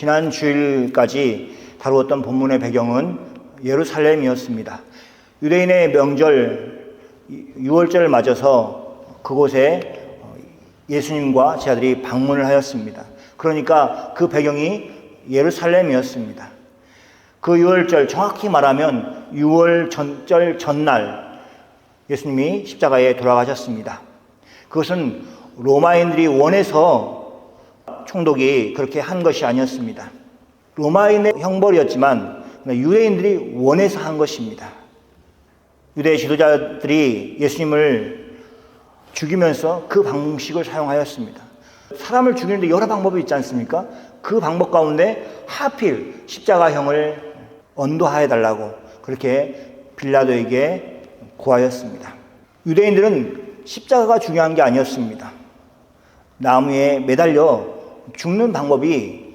지난 주일까지 다루었던 본문의 배경은 예루살렘이었습니다. 유대인의 명절 6월절을 맞아서 그곳에 예수님과 제자들이 방문을 하였습니다. 그러니까 그 배경이 예루살렘이었습니다. 그 6월절, 정확히 말하면 6월절 전날 예수님이 십자가에 돌아가셨습니다. 그것은 로마인들이 원해서 총독이 그렇게 한 것이 아니었습니다. 로마인의 형벌이었지만 유대인들이 원해서 한 것입니다. 유대 지도자들이 예수님을 죽이면서 그 방식을 사용하였습니다. 사람을 죽이는데 여러 방법이 있지 않습니까? 그 방법 가운데 하필 십자가형을 언도하여 달라고 그렇게 빌라도에게 구하였습니다. 유대인들은 십자가가 중요한 게 아니었습니다. 나무에 매달려 죽는 방법이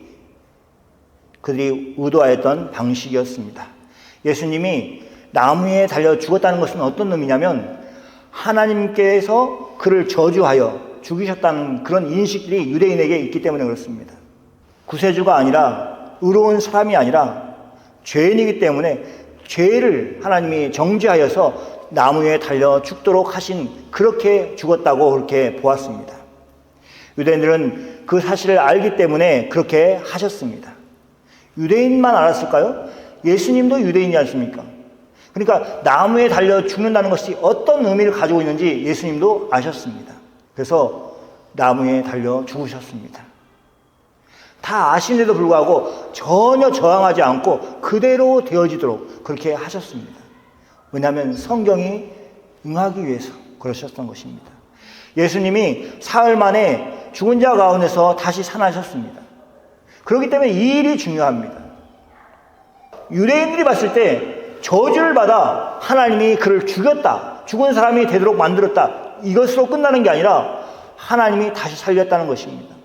그들이 의도하였던 방식이었습니다. 예수님이 나무에 달려 죽었다는 것은 어떤 의미냐면 하나님께서 그를 저주하여 죽이셨다는 그런 인식들이 유대인에게 있기 때문에 그렇습니다. 구세주가 아니라 의로운 사람이 아니라 죄인이기 때문에 죄를 하나님이 정죄하여서 나무에 달려 죽도록 하신, 그렇게 죽었다고 그렇게 보았습니다. 유대인들은 그 사실을 알기 때문에 그렇게 하셨습니다. 유대인만 알았을까요? 예수님도 유대인이지 않습니까? 그러니까 나무에 달려 죽는다는 것이 어떤 의미를 가지고 있는지 예수님도 아셨습니다. 그래서 나무에 달려 죽으셨습니다. 다 아신데도 불구하고 전혀 저항하지 않고 그대로 되어지도록 그렇게 하셨습니다. 왜냐하면 성경이 응하기 위해서 그러셨던 것입니다. 예수님이 사흘 만에 죽은 자 가운데서 다시 살아나셨습니다. 그렇기 때문에 이 일이 중요합니다. 유대인들이 봤을 때 저주를 받아 하나님이 그를 죽였다, 죽은 사람이 되도록 만들었다, 이것으로 끝나는 게 아니라 하나님이 다시 살렸다는 것입니다.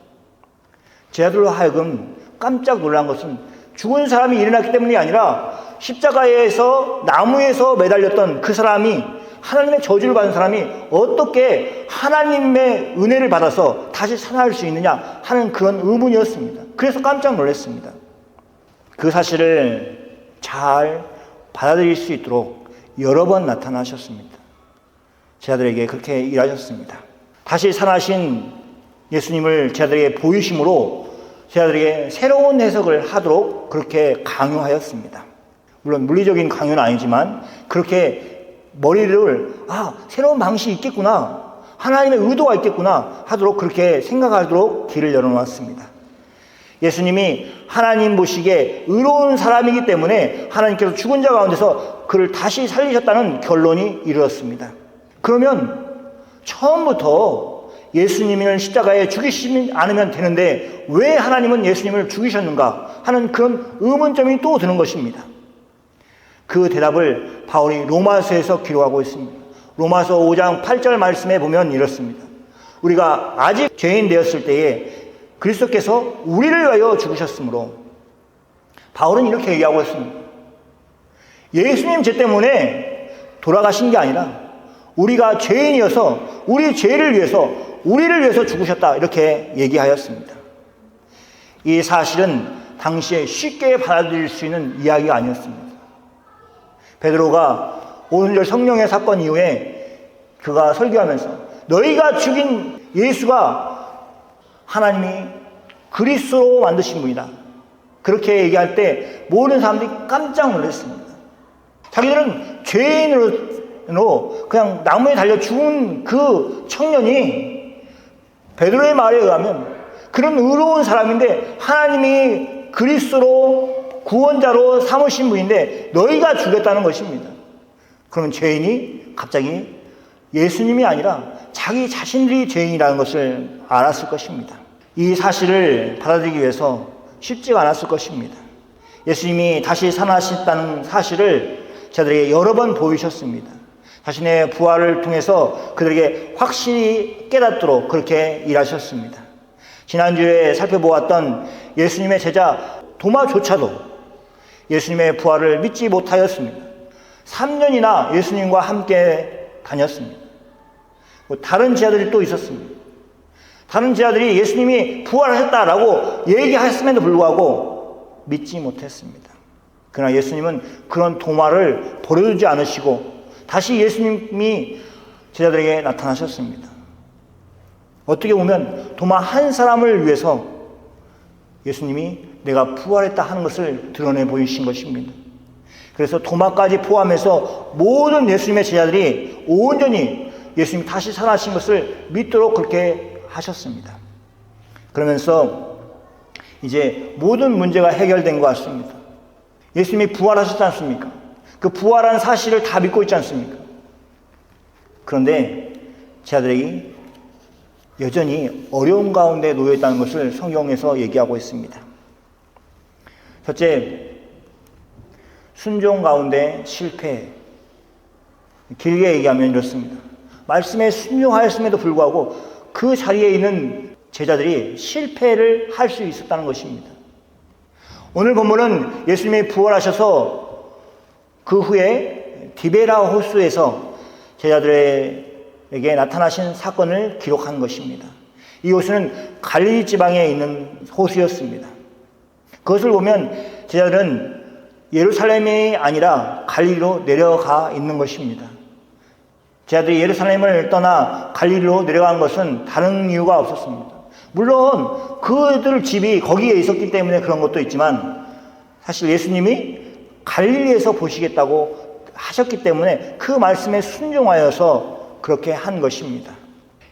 제자들로 하여금 깜짝 놀란 것은 죽은 사람이 일어났기 때문이 아니라 십자가에서 나무에서 매달렸던 그 사람이, 하나님의 저주를 받은 사람이 어떻게 하나님의 은혜를 받아서 다시 살아날 수 있느냐 하는 그런 의문이었습니다. 그래서 깜짝 놀랐습니다. 그 사실을 잘 받아들일 수 있도록 여러 번 나타나셨습니다. 제자들에게 그렇게 일하셨습니다. 다시 살아나신 예수님을 제자들에게 보이심으로 제자들에게 새로운 해석을 하도록 그렇게 강요하였습니다. 물론 물리적인 강요는 아니지만 그렇게 머리를 새로운 방식이 있겠구나, 하나님의 의도가 있겠구나 하도록 그렇게 생각하도록 길을 열어놓았습니다. 예수님이 하나님 보시기에 의로운 사람이기 때문에 하나님께서 죽은 자 가운데서 그를 다시 살리셨다는 결론이 이르렀습니다. 그러면 처음부터 예수님을 십자가에 죽이시지 않으면 되는데 왜 하나님은 예수님을 죽이셨는가 하는 그런 의문점이 또 드는 것입니다. 그 대답을 바울이 로마서에서 기록하고 있습니다. 로마서 5장 8절 말씀에 보면 이렇습니다. 우리가 아직 죄인 되었을 때에 그리스도께서 우리를 위하여 죽으셨으므로, 바울은 이렇게 얘기하고 있습니다. 예수님 죄 때문에 돌아가신 게 아니라 우리가 죄인이어서 우리 죄를 위해서, 우리를 위해서 죽으셨다, 이렇게 얘기하였습니다. 이 사실은 당시에 쉽게 받아들일 수 있는 이야기가 아니었습니다. 베드로가 오순절 성령의 사건 이후에 그가 설교하면서 너희가 죽인 예수가 하나님이 그리스도로 만드신 분이다, 그렇게 얘기할 때 모든 사람들이 깜짝 놀랐습니다. 자기들은 죄인으로 그냥 나무에 달려 죽은 그 청년이 베드로의 말에 의하면 그런 의로운 사람인데 하나님이 그리스도로 구원자로 삼으신 분인데 너희가 죽였다는 것입니다. 그러면 죄인이 갑자기 예수님이 아니라 자기 자신들이 죄인이라는 것을 알았을 것입니다. 이 사실을 받아들이기 위해서 쉽지가 않았을 것입니다. 예수님이 다시 살아나셨다는 사실을 저들에게 여러 번 보이셨습니다. 자신의 부활을 통해서 그들에게 확실히 깨닫도록 그렇게 일하셨습니다. 지난주에 살펴보았던 예수님의 제자 도마조차도 예수님의 부활을 믿지 못하였습니다. 3년이나 예수님과 함께 다녔습니다. 다른 제자들이 또 있었습니다. 다른 제자들이 예수님이 부활하셨다라고 얘기했음에도 불구하고 믿지 못했습니다. 그러나 예수님은 그런 도마를 버려두지 않으시고 다시 예수님이 제자들에게 나타나셨습니다. 어떻게 보면 도마 한 사람을 위해서 예수님이 내가 부활했다 하는 것을 드러내 보이신 것입니다. 그래서 도마까지 포함해서 모든 예수님의 제자들이 온전히 예수님이 다시 살아나신 것을 믿도록 그렇게 하셨습니다. 그러면서 이제 모든 문제가 해결된 것 같습니다. 예수님이 부활하셨지 않습니까? 그 부활한 사실을 다 믿고 있지 않습니까? 그런데 제자들이 여전히 어려운 가운데 놓여 있다는 것을 성경에서 얘기하고 있습니다. 첫째, 순종 가운데 실패. 길게 얘기하면 이렇습니다. 말씀에 순종하였음에도 불구하고 그 자리에 있는 제자들이 실패를 할 수 있었다는 것입니다. 오늘 본문은 예수님이 부활하셔서 그 후에 디베라 호수에서 제자들에게 나타나신 사건을 기록한 것입니다. 이 호수는 갈릴리 지방에 있는 호수였습니다. 그것을 보면 제자들은 예루살렘이 아니라 갈릴리로 내려가 있는 것입니다. 제자들이 예루살렘을 떠나 갈릴리로 내려간 것은 다른 이유가 없었습니다. 물론 그들 집이 거기에 있었기 때문에 그런 것도 있지만 사실 예수님이 갈릴리에서 보시겠다고 하셨기 때문에 그 말씀에 순종하여서 그렇게 한 것입니다.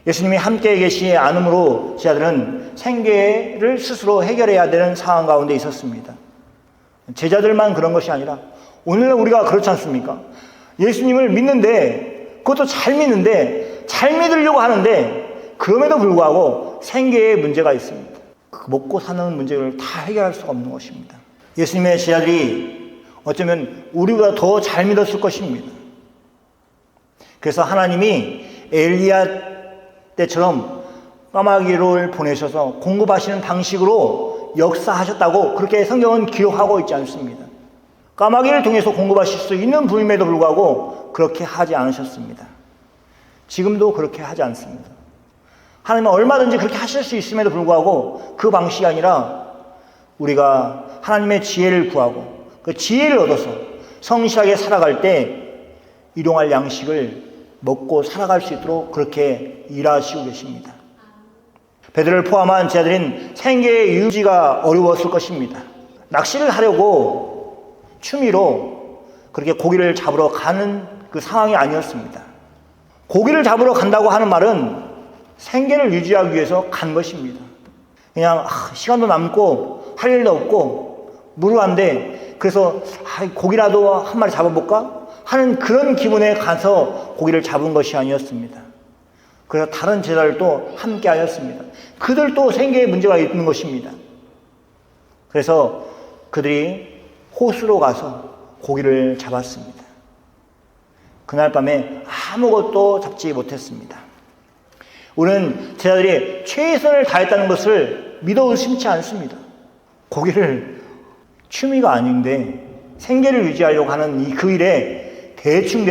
예수님이 함께 계시지 않으므로 제자들은 생계를 스스로 해결해야 되는 상황 가운데 있었습니다. 제자들만 그런 것이 아니라 오늘 우리가 그렇지 않습니까? 예수님을 믿는데 그것도 잘 믿는데 잘 믿으려고 하는데 그럼에도 불구하고 생계에 문제가 있습니다. 먹고 사는 문제를 다 해결할 수가 없는 것입니다. 예수님의 제자들이 어쩌면 우리보다 더 잘 믿었을 것입니다. 그래서 하나님이 엘리야 때처럼 까마귀를 보내셔서 공급하시는 방식으로 역사하셨다고 그렇게 성경은 기록하고 있지 않습니다. 까마귀를 통해서 공급하실 수 있는 분임에도 불구하고 그렇게 하지 않으셨습니다. 지금도 그렇게 하지 않습니다. 하나님은 얼마든지 그렇게 하실 수 있음에도 불구하고 그 방식이 아니라 우리가 하나님의 지혜를 구하고 그 지혜를 얻어서 성실하게 살아갈 때 일용할 양식을 먹고 살아갈 수 있도록 그렇게 일하시고 계십니다. 베드로를 포함한 제자들은 생계의 유지가 어려웠을 것입니다. 낚시를 하려고 취미로 그렇게 고기를 잡으러 가는 그 상황이 아니었습니다. 고기를 잡으러 간다고 하는 말은 생계를 유지하기 위해서 간 것입니다. 그냥 시간도 남고 할 일도 없고 무료한데 그래서 고기라도 한 마리 잡아볼까 하는 그런 기분에 가서 고기를 잡은 것이 아니었습니다. 그래서 다른 제자들도 함께 하였습니다. 그들도 생계에 문제가 있는 것입니다. 그래서 그들이 호수로 가서 고기를 잡았습니다. 그날 밤에 아무것도 잡지 못했습니다. 우리는 제자들이 최선을 다했다는 것을 믿어 의심치 않습니다. 고기를 취미가 아닌데 생계를 유지하려고 하는 그 일에 대충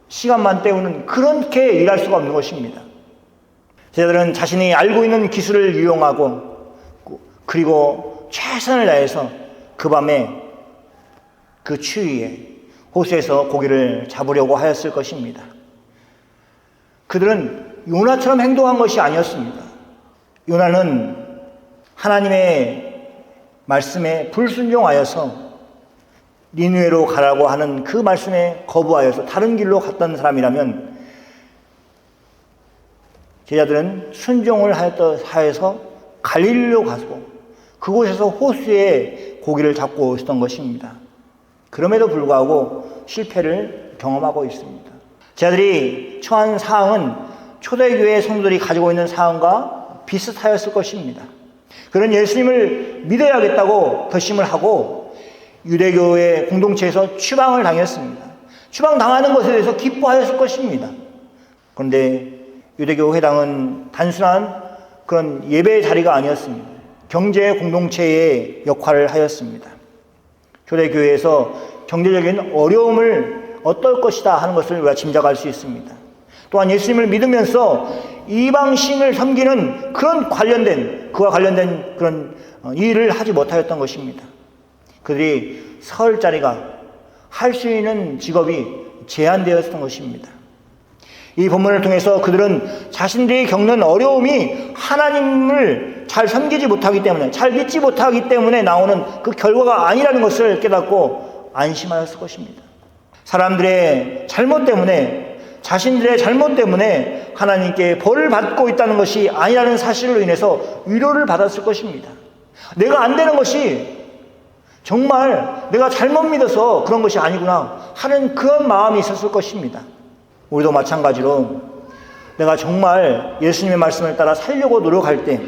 시간만 때우는 그렇게 일할 수가 없는 것입니다. 제자들은 자신이 알고 있는 기술을 이용하고 그리고 최선을 다해서 그 밤에 그 추위에 호수에서 고기를 잡으려고 하였을 것입니다. 그들은 요나처럼 행동한 것이 아니었습니다. 요나는 하나님의 말씀에 불순종하여서 니느웨로 가라고 하는 그 말씀에 거부하여서 다른 길로 갔던 사람이라면 제자들은 순종을 하여서 갈릴리로 가서 그곳에서 호수에 고기를 잡고 있었던 것입니다. 그럼에도 불구하고 실패를 경험하고 있습니다. 제자들이 처한 상황은 초대교회 성도들이 가지고 있는 상황과 비슷하였을 것입니다. 그런 예수님을 믿어야겠다고 결심을 하고 유대교회 공동체에서 추방을 당했습니다. 추방당하는 것에 대해서 기뻐하였을 것입니다. 그런데 유대교 회당은 단순한 그런 예배의 자리가 아니었습니다. 경제 공동체의 역할을 하였습니다. 초대교회에서 경제적인 어려움을 어떨 것이다 하는 것을 우리가 짐작할 수 있습니다. 또한 예수님을 믿으면서 이방신을 섬기는 그와 관련된 그런 일을 하지 못하였던 것입니다. 그들이 설 자리가, 할 수 있는 직업이 제한되었던 것입니다. 이 본문을 통해서 그들은 자신들이 겪는 어려움이 하나님을 잘 섬기지 못하기 때문에, 잘 믿지 못하기 때문에 나오는 그 결과가 아니라는 것을 깨닫고 안심하였을 것입니다. 사람들의 잘못 때문에, 자신들의 잘못 때문에 하나님께 벌을 받고 있다는 것이 아니라는 사실로 인해서 위로를 받았을 것입니다. 내가 안 되는 것이 정말 내가 잘못 믿어서 그런 것이 아니구나 하는 그런 마음이 있었을 것입니다. 우리도 마찬가지로 내가 정말 예수님의 말씀을 따라 살려고 노력할 때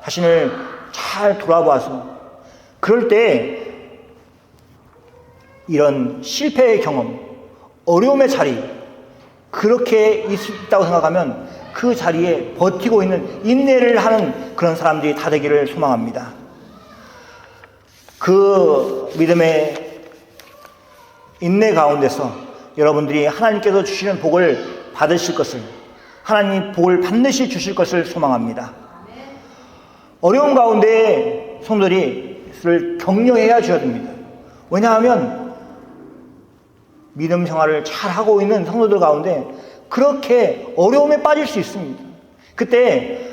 자신을 잘 돌아봐서, 그럴 때 이런 실패의 경험, 어려움의 자리, 그렇게 있다고 생각하면 그 자리에 버티고 있는, 인내를 하는 그런 사람들이 다 되기를 소망합니다. 그 믿음의 인내 가운데서 여러분들이 하나님께서 주시는 복을 받으실 것을, 하나님 복을 반드시 주실 것을 소망합니다. 어려운 가운데 성도들을 격려해야 줘야 됩니다. 왜냐하면 믿음 생활을 잘 하고 있는 성도들 가운데 그렇게 어려움에 빠질 수 있습니다. 그때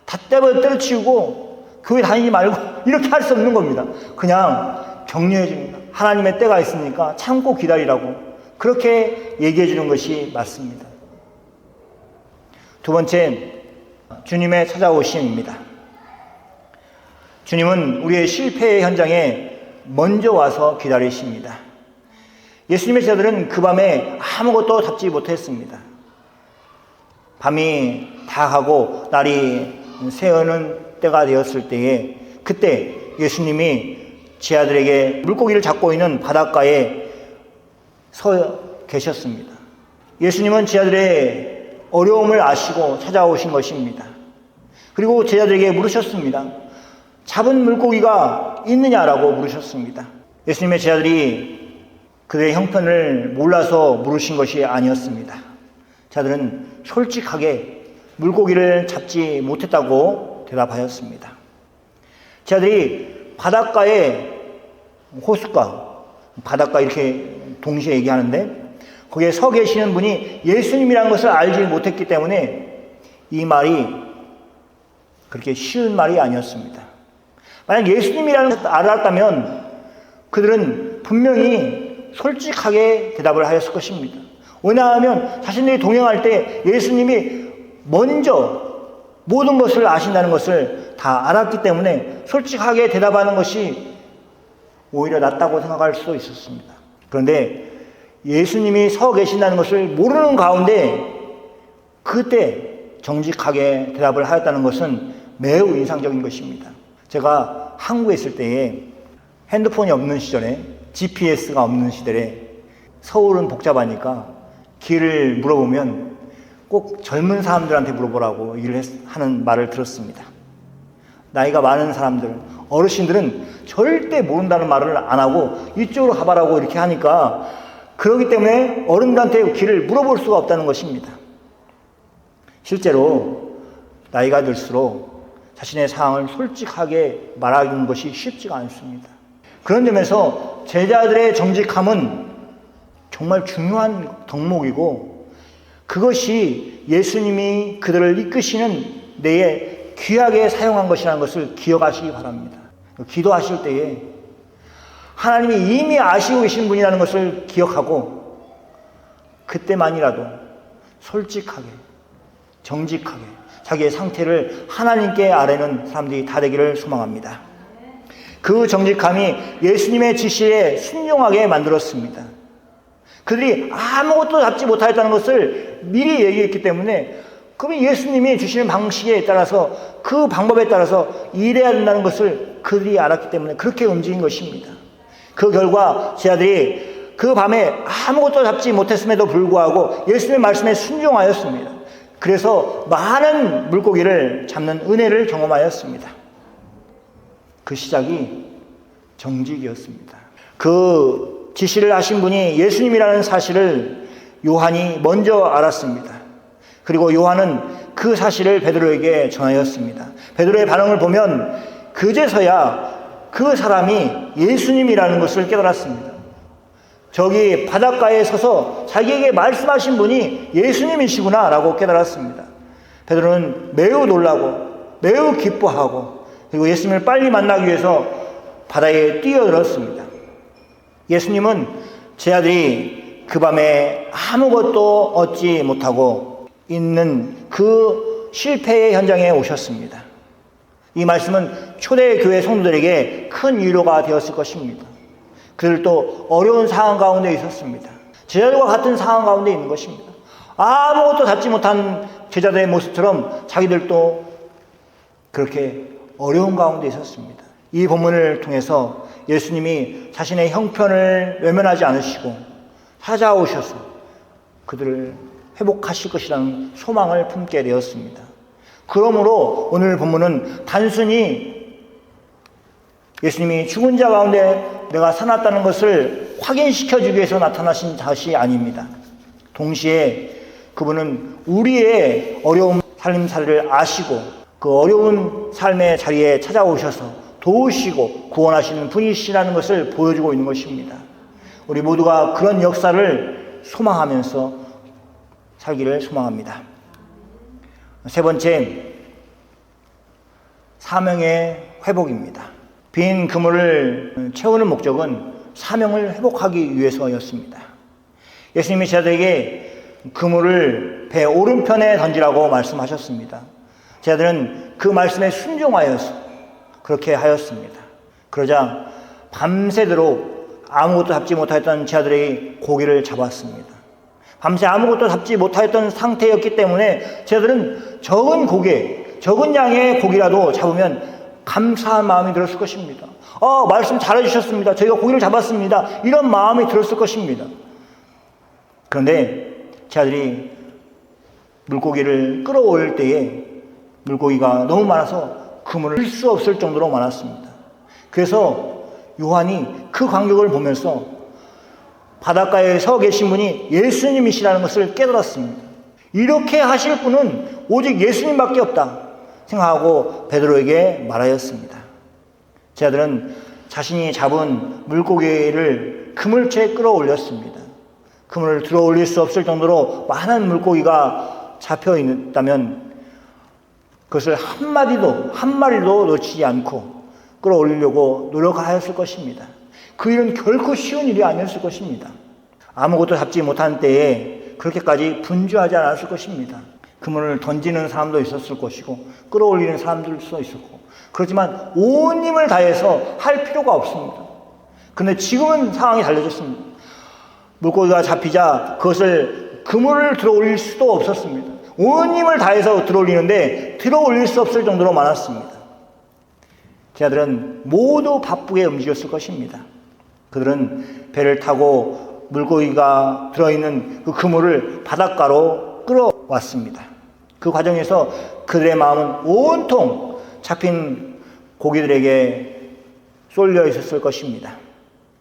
다 때려치우고 교회 다니지 말고 이렇게 할 수 없는 겁니다. 그냥 격려해 줍니다. 하나님의 때가 있으니까 참고 기다리라고 그렇게 얘기해 주는 것이 맞습니다. 두 번째, 주님의 찾아오심입니다. 주님은 우리의 실패의 현장에 먼저 와서 기다리십니다. 예수님의 제자들은 그 밤에 아무것도 잡지 못했습니다. 밤이 다 가고 날이 새어는 때가 되었을 때에, 그때 예수님이 제자들에게 물고기를 잡고 있는 바닷가에 서 계셨습니다. 예수님은 제자들의 어려움을 아시고 찾아오신 것입니다. 그리고 제자들에게 물으셨습니다. 잡은 물고기가 있느냐라고 물으셨습니다. 예수님의 제자들이 그들의 형편을 몰라서 물으신 것이 아니었습니다. 제자들은 솔직하게 물고기를 잡지 못했다고 대답하였습니다. 제자들이 바닷가에, 호숫가, 바닷가 이렇게 동시에 얘기하는데 거기에 서 계시는 분이 예수님이라는 것을 알지 못했기 때문에 이 말이 그렇게 쉬운 말이 아니었습니다. 만약 예수님이라는 것을 알았다면 그들은 분명히 솔직하게 대답을 하였을 것입니다. 왜냐하면 자신들이 동행할 때 예수님이 먼저 모든 것을 아신다는 것을 다 알았기 때문에 솔직하게 대답하는 것이 오히려 낫다고 생각할 수도 있었습니다. 그런데 예수님이 서 계신다는 것을 모르는 가운데 그때 정직하게 대답을 하였다는 것은 매우 인상적인 것입니다. 제가 한국에 있을 때에 핸드폰이 없는 시절에, GPS가 없는 시절에 서울은 복잡하니까 길을 물어보면 꼭 젊은 사람들한테 물어보라고 하는 말을 들었습니다. 나이가 많은 사람들, 어르신들은 절대 모른다는 말을 안 하고 이쪽으로 가봐라고 이렇게 하니까, 그렇기 때문에 어른들한테 길을 물어볼 수가 없다는 것입니다. 실제로 나이가 들수록 자신의 상황을 솔직하게 말하는 것이 쉽지가 않습니다. 그런 점에서 제자들의 정직함은 정말 중요한 덕목이고, 그것이 예수님이 그들을 이끄시는 데에 귀하게 사용한 것이라는 것을 기억하시기 바랍니다. 기도하실 때에 하나님이 이미 아시고 계신 분이라는 것을 기억하고 그때만이라도 솔직하게, 정직하게 자기의 상태를 하나님께 아뢰는 사람들이 다 되기를 소망합니다. 그 정직함이 예수님의 지시에 순종하게 만들었습니다. 그들이 아무것도 잡지 못하였다는 것을 미리 얘기했기 때문에, 그러면 예수님이 주시는 방식에 따라서, 그 방법에 따라서 일해야 된다는 것을 그들이 알았기 때문에 그렇게 움직인 것입니다. 그 결과 제자들이 그 밤에 아무것도 잡지 못했음에도 불구하고 예수님의 말씀에 순종하였습니다. 그래서 많은 물고기를 잡는 은혜를 경험하였습니다. 그 시작이 정직이었습니다. 그 지시를 하신 분이 예수님이라는 사실을 요한이 먼저 알았습니다. 그리고 요한은 그 사실을 베드로에게 전하였습니다. 베드로의 반응을 보면 그제서야 그 사람이 예수님이라는 것을 깨달았습니다. 저기 바닷가에 서서 자기에게 말씀하신 분이 예수님이시구나 라고 깨달았습니다. 베드로는 매우 놀라고 매우 기뻐하고 그리고 예수님을 빨리 만나기 위해서 바다에 뛰어들었습니다. 예수님은 제 아들이 그 밤에 아무것도 얻지 못하고 있는 그 실패의 현장에 오셨습니다. 이 말씀은 초대교회 성도들에게 큰 위로가 되었을 것입니다. 그들도 어려운 상황 가운데 있었습니다. 제자들과 같은 상황 가운데 있는 것입니다. 아무것도 잡지 못한 제자들의 모습처럼 자기들도 그렇게 어려운 가운데 있었습니다. 이 본문을 통해서 예수님이 자신의 형편을 외면하지 않으시고 찾아오셔서 그들을 회복하실 것이라는 소망을 품게 되었습니다. 그러므로 오늘 본문은 단순히 예수님이 죽은 자 가운데 내가 살았다는 것을 확인시켜주기 위해서 나타나신 것이 아닙니다. 동시에 그분은 우리의 어려운 살림살이를 아시고 그 어려운 삶의 자리에 찾아오셔서 도우시고 구원하시는 분이시라는 것을 보여주고 있는 것입니다. 우리 모두가 그런 역사를 소망하면서 살기를 소망합니다. 세 번째, 사명의 회복입니다. 빈 그물을 채우는 목적은 사명을 회복하기 위해서였습니다. 예수님이 제자들에게 그물을 배 오른편에 던지라고 말씀하셨습니다. 제자들은 그 말씀에 순종하여서 그렇게 하였습니다. 그러자 밤새도록 아무것도 잡지 못하였던 제자들이 고기를 잡았습니다. 밤새 아무것도 잡지 못하였던 상태였기 때문에 제자들은 적은 양의 고기라도 잡으면 감사한 마음이 들었을 것입니다. 말씀 잘해주셨습니다. 저희가 고기를 잡았습니다. 이런 마음이 들었을 것입니다. 그런데 제자들이 물고기를 끌어올릴 때에 물고기가 너무 많아서 그물을 풀 수 없을 정도로 많았습니다. 그래서 요한이 그 광경을 보면서 바닷가에 서 계신 분이 예수님이시라는 것을 깨달았습니다. 이렇게 하실 분은 오직 예수님밖에 없다 생각하고 베드로에게 말하였습니다. 제자들은 자신이 잡은 물고기를 그물체에 끌어올렸습니다. 그물을 들어 올릴 수 없을 정도로 많은 물고기가 잡혀 있다면 그것을 한 마리도 놓치지 않고 끌어올리려고 노력하였을 것입니다. 그 일은 결코 쉬운 일이 아니었을 것입니다. 아무것도 잡지 못한 때에 그렇게까지 분주하지 않았을 것입니다. 그물을 던지는 사람도 있었을 것이고 끌어올리는 사람들도 있었고, 그렇지만 온 힘을 다해서 할 필요가 없습니다. 그런데 지금은 상황이 달라졌습니다. 물고기가 잡히자 그것을 그물을 들어 올릴 수도 없었습니다. 온 힘을 다해서 들어 올리는데 들어 올릴 수 없을 정도로 많았습니다. 제자들은 모두 바쁘게 움직였을 것입니다. 그들은 배를 타고 물고기가 들어있는 그 그물을 바닷가로 끌어왔습니다. 그 과정에서 그들의 마음은 온통 잡힌 고기들에게 쏠려 있었을 것입니다.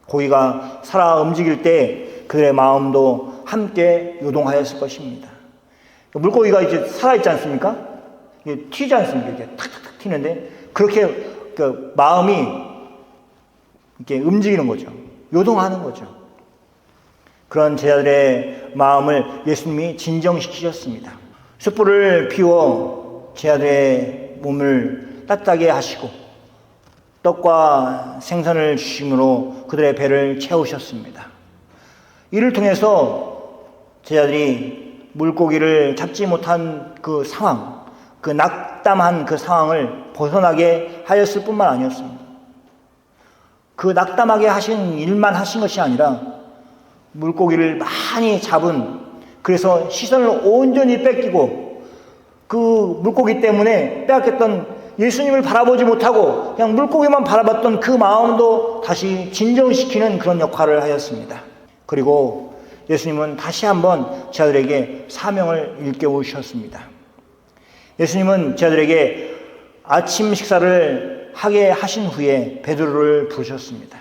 고기가 살아 움직일 때 그들의 마음도 함께 요동하였을 것입니다. 물고기가 이제 살아있지 않습니까? 이게 튀지 않습니까? 이렇게 탁탁탁 튀는데 그렇게 그 마음이 이렇게 움직이는 거죠. 요동하는 거죠. 그런 제자들의 마음을 예수님이 진정시키셨습니다. 숯불을 피워 제자들의 몸을 따뜻하게 하시고 떡과 생선을 주심으로 그들의 배를 채우셨습니다. 이를 통해서 제자들이 물고기를 잡지 못한 그 상황, 그 낙담한 그 상황을 벗어나게 하였을 뿐만 아니었습니다. 그 낙담하게 하신 일만 하신 것이 아니라 물고기를 많이 잡은, 그래서 시선을 온전히 뺏기고 그 물고기 때문에 빼앗겼던 예수님을 바라보지 못하고 그냥 물고기만 바라봤던 그 마음도 다시 진정시키는 그런 역할을 하였습니다. 그리고 예수님은 다시 한번 제자들에게 사명을 일깨우셨습니다. 예수님은 제자들에게 아침 식사를 하게 하신 후에 베드로를 부르셨습니다.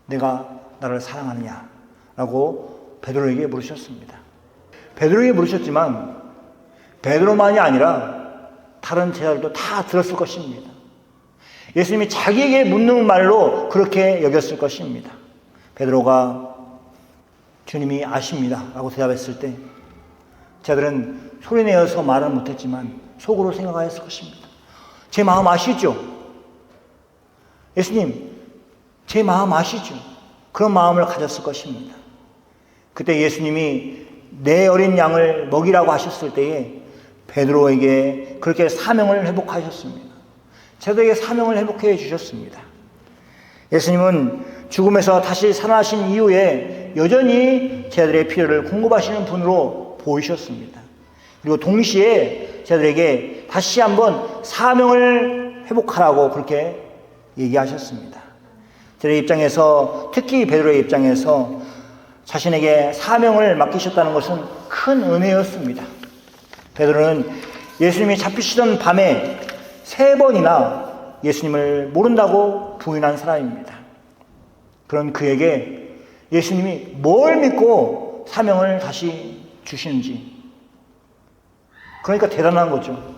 내가 나를 사랑하느냐? 라고 베드로에게 물으셨습니다. 베드로에게 물으셨지만 베드로만이 아니라 다른 제자들도 다 들었을 것입니다. 예수님이 자기에게 묻는 말로 그렇게 여겼을 것입니다. 베드로가 주님이 아십니다 라고 대답했을 때 제자들은 소리내어서 말은 못했지만 속으로 생각하였을 것입니다. 제 마음 아시죠? 예수님, 제 마음 아시죠? 그런 마음을 가졌을 것입니다. 그때 예수님이 내 어린 양을 먹이라고 하셨을 때에 베드로에게 그렇게 사명을 회복하셨습니다. 제자들에게 사명을 회복해 주셨습니다. 예수님은 죽음에서 다시 살아나신 이후에 여전히 제자들의 필요를 공급하시는 분으로 보이셨습니다. 그리고 동시에 제자들에게 다시 한번 사명을 회복하라고 그렇게 얘기하셨습니다. 제자들의 입장에서, 특히 베드로의 입장에서 자신에게 사명을 맡기셨다는 것은 큰 은혜였습니다. 베드로는 예수님이 잡히시던 밤에 3번이나 예수님을 모른다고 부인한 사람입니다. 그런 그에게 예수님이 뭘 믿고 사명을 다시 주시는지, 그러니까 대단한 거죠.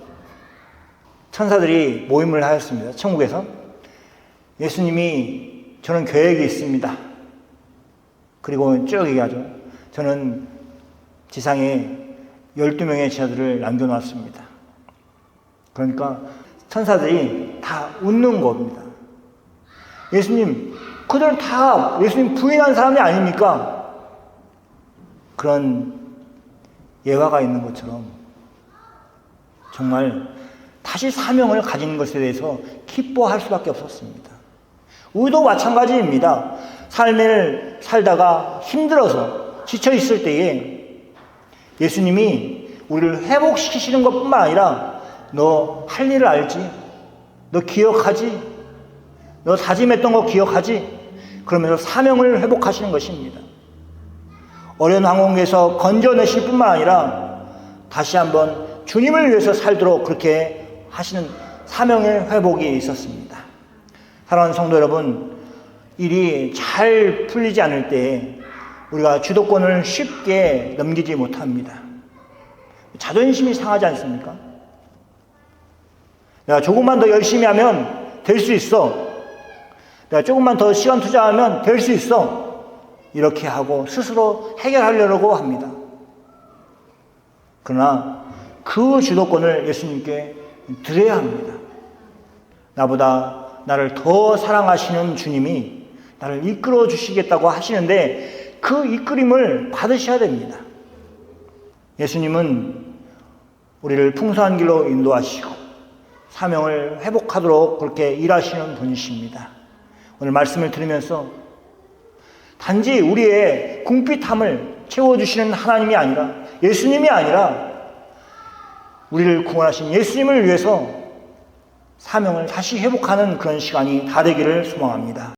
천사들이 모임을 하였습니다. 천국에서. 예수님이 저는 계획이 있습니다. 그리고 쭉 얘기하죠. 저는 지상에 12명의 제자들을 남겨놨습니다. 그러니까 천사들이 다 웃는 겁니다. 예수님, 그들은 다 예수님 부인한 사람이 아닙니까? 그런 예화가 있는 것처럼 정말 다시 사명을 가진 것에 대해서 기뻐할 수밖에 없었습니다. 우리도 마찬가지입니다. 삶을 살다가 힘들어서 지쳐 있을 때에 예수님이 우리를 회복시키시는 것뿐만 아니라 너 할 일을 알지? 너 기억하지? 너 다짐했던 거 기억하지? 그러면서 사명을 회복하시는 것입니다. 어려운 항공기에서 건져내실 뿐만 아니라 다시 한번 주님을 위해서 살도록 그렇게 하시는 사명의 회복이 있었습니다. 사랑하는 성도 여러분, 일이 잘 풀리지 않을 때 우리가 주도권을 쉽게 넘기지 못합니다. 자존심이 상하지 않습니까? 내가 조금만 더 열심히 하면 될 수 있어. 내가 조금만 더 시간 투자하면 될 수 있어. 이렇게 하고 스스로 해결하려고 합니다. 그러나 그 주도권을 예수님께 드려야 합니다. 나보다 나를 더 사랑하시는 주님이 나를 이끌어 주시겠다고 하시는데 그 이끌임을 받으셔야 됩니다. 예수님은 우리를 풍성한 길로 인도하시고 사명을 회복하도록 그렇게 일하시는 분이십니다. 오늘 말씀을 들으면서 단지 우리의 궁핍함을 채워주시는 하나님이 아니라, 예수님이 아니라 우리를 구원하신 예수님을 위해서 사명을 다시 회복하는 그런 시간이 다 되기를 소망합니다.